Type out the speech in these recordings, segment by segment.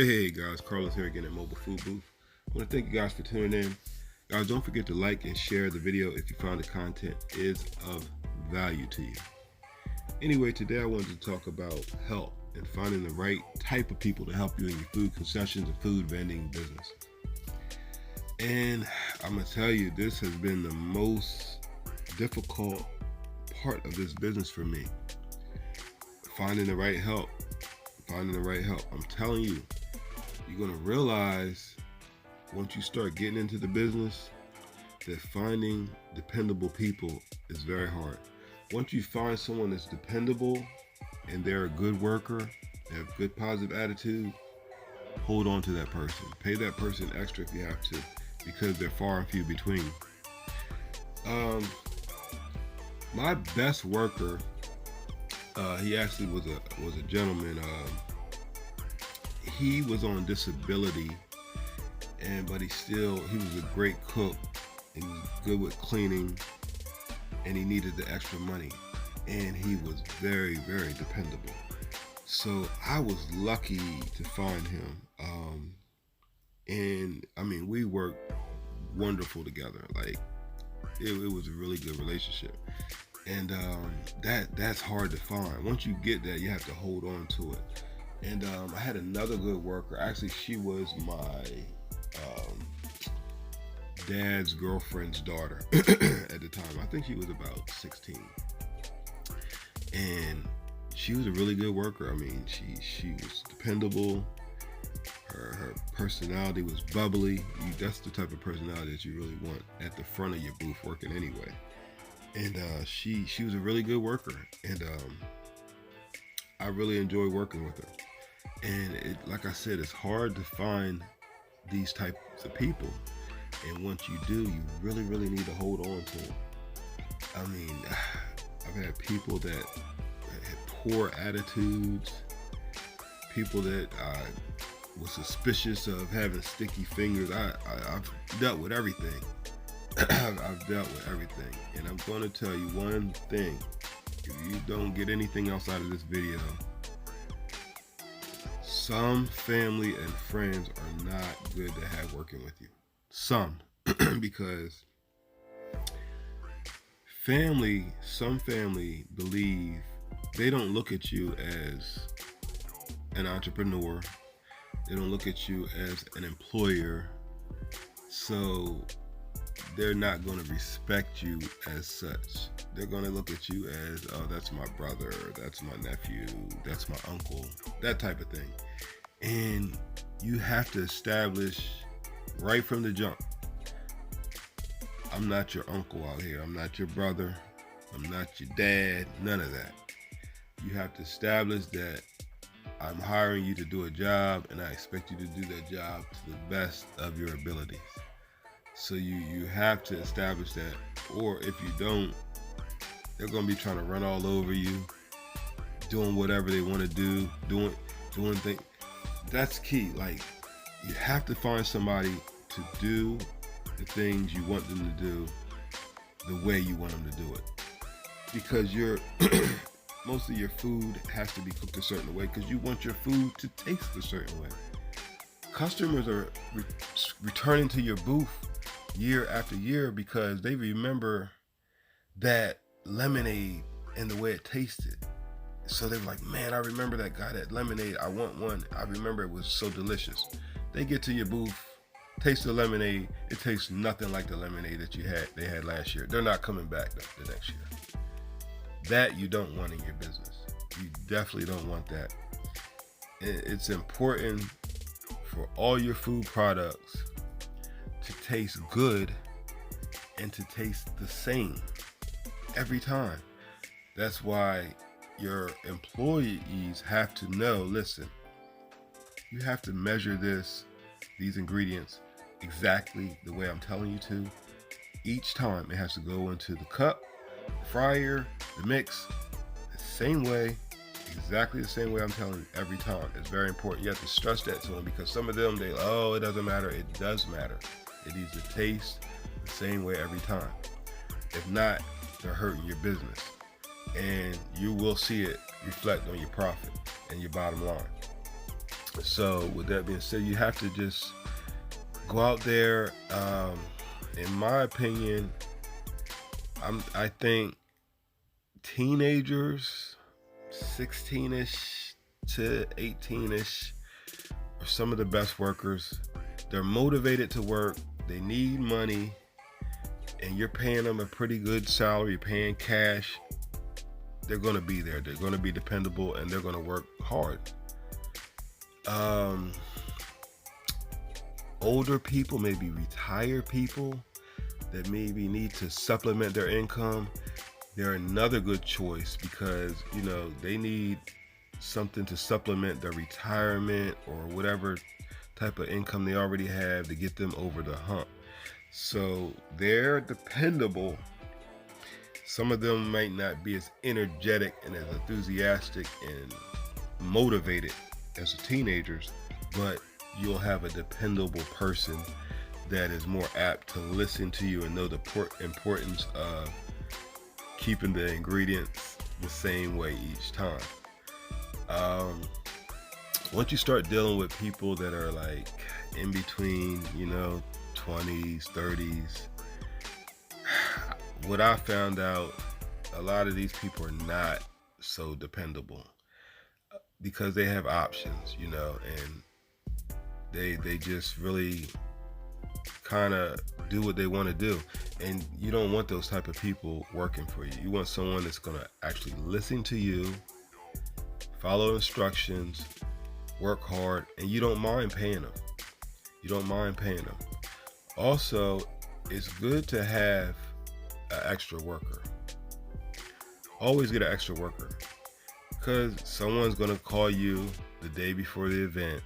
Hey guys, Carlos here again at Mobile Food Booth. I want to thank you guys for tuning in. Guys, don't forget to like and share the video if you found the content is of value to you. Anyway, today I wanted to talk about help and finding the right type of people to help you in your food concessions and food vending business. And I'm going to tell you, this has been the most difficult part of this business for me. Finding the right help. I'm telling you, you're going to realize once you start getting into the business that finding dependable people is very hard. Once you find someone that's dependable and they're a good worker, they have good positive attitude, hold on to that person. Pay that person extra if you have to, because they're far and few between. My best worker, he actually was a gentleman. He was on disability, but he was a great cook, and he was good with cleaning, and he needed the extra money, and he was very, very dependable. So I was lucky to find him, and I mean, we worked wonderful together. Like it was a really good relationship, and that's hard to find. Once you get that, you have to hold on to it. And I had another good worker. Actually, she was my dad's girlfriend's daughter at the time. I think she was about 16, and she was a really good worker. I mean, she was dependable. Her personality was bubbly. That's the type of personality that you really want at the front of your booth working anyway. And she was a really good worker, and I really enjoyed working with her. And like I said, it's hard to find these types of people. And once you do, you really, really need to hold on to them. I mean, I've had people that had poor attitudes, people that was suspicious of having sticky fingers. I've dealt with everything. I've dealt with everything. And I'm going to tell you one thing. If you don't get anything else out of this video, some family and friends are not good to have working with you. Some, because some family believe, they don't look at you as an entrepreneur. They don't look at you as an employer. So they're not going to respect you as such. They're going to look at you as, oh, that's my brother, that's my nephew, that's my uncle, that type of thing. And you have to establish right from the jump, I'm not your uncle out here. I'm not your brother. I'm not your dad. None of that. You have to establish that I'm hiring you to do a job, and I expect you to do that job to the best of your abilities. So you have to establish that, or if you don't, they're going to be trying to run all over you, doing whatever they want to do, doing things. That's key. Like, you have to find somebody to do the things you want them to do the way you want them to do it. Because most of your food has to be cooked a certain way, because you want your food to taste a certain way. Customers are returning to your booth year after year because they remember that lemonade and the way it tasted. So they're like, man, I remember that guy, that lemonade. I want one. I remember it was so delicious. They get to your booth, taste the lemonade. It tastes nothing like the lemonade that they had last year. They're not coming back the next year. That you don't want in your business. You definitely don't want that. It's important for all your food products to taste good and to taste the same every time. That's why your employees have to know, listen, you have to measure these ingredients exactly the way I'm telling you to. Each time it has to go into the cup, the fryer, the mix, the same way, exactly the same way I'm telling you every time. It's very important. You have to stress that to them, because some of them, it doesn't matter. It does matter. It needs to taste the same way every time. If not, they're hurting your business, and you will see it reflect on your profit and your bottom line. So with that being said, you have to just go out there. In my opinion, I think teenagers, 16ish to 18ish, are some of the best workers. They're motivated to work. They need money, and you're paying them a pretty good salary, paying cash. They're going to be there. They're going to be dependable, and they're going to work hard. Older people, maybe retired people that maybe need to supplement their income, they're another good choice, because they need something to supplement their retirement or whatever type of income they already have to get them over the hump. So they're dependable. Some of them might not be as energetic and as enthusiastic and motivated as the teenagers, but you'll have a dependable person that is more apt to listen to you and know the importance of keeping the ingredients the same way each time. Once you start dealing with people that are like in between, 20s, 30s, what I found out, a lot of these people are not so dependable because they have options, and they just really kind of do what they want to do. And you don't want those type of people working for you. You want someone that's going to actually listen to you, follow instructions, work hard, and you don't mind paying them. Also, it's good to have an extra worker. Always get an extra worker, because someone's going to call you the day before the event.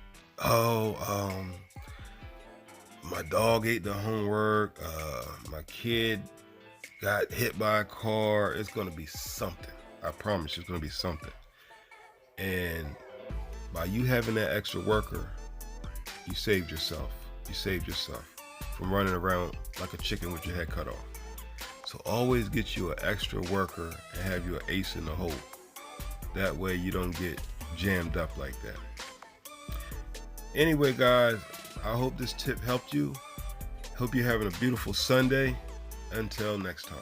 My dog ate the homework. My kid got hit by a car. It's going to be something. I promise you, it's going to be something. And by you having that extra worker, you saved yourself. From running around like a chicken with your head cut off. So always get you an extra worker and have you an ace in the hole. That way you don't get jammed up like that. Anyway, guys, I hope this tip helped you. Hope you're having a beautiful Sunday. Until next time.